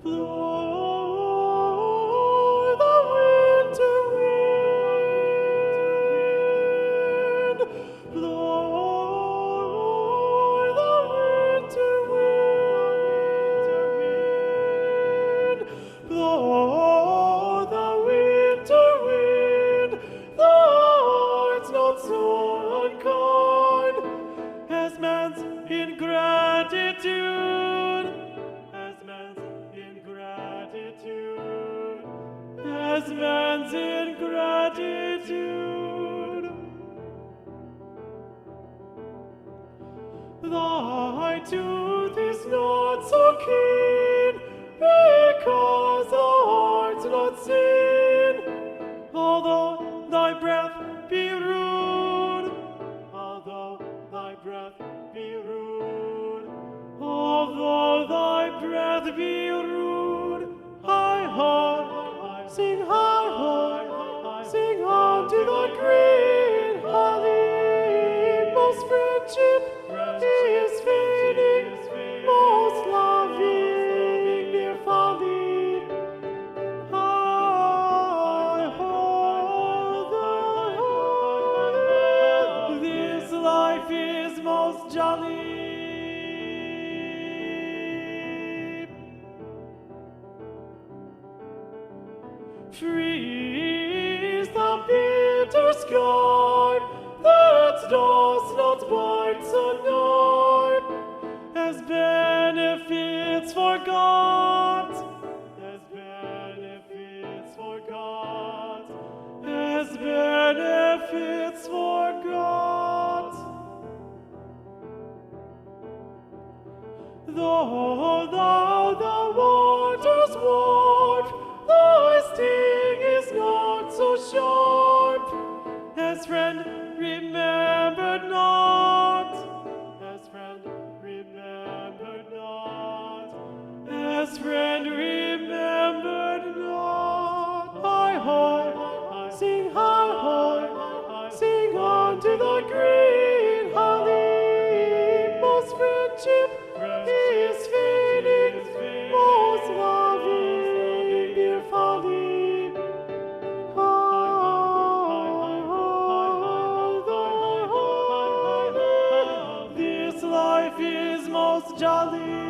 Blow the winter wind, blow the winter wind, blow the winter wind, though it's not so unkind as man's ingratitude, as man's ingratitude, as man's ingratitude. Thy tooth is not so keen, because thou art not seen, although thy breath be rude, although thy breath be rude, although thy breath be rude. Hi, hi, sing hi, hi, sing on to the green holly. Most friendship is fading, most loving dear folly. Hi, ho, this life is most jolly. Freeze the bitter sky that does not bite so nigh, as benefits forgot, as benefits forgot, as benefits forgot. Though thou the waters warp, thy sting is not so sharp, as friend remembered not, as friend remembered not, as friend remembered not. Hi, hi, sing hi, hi, sing on to the green holly. Most friendship is fading, most loving dear folly. This life is most jolly.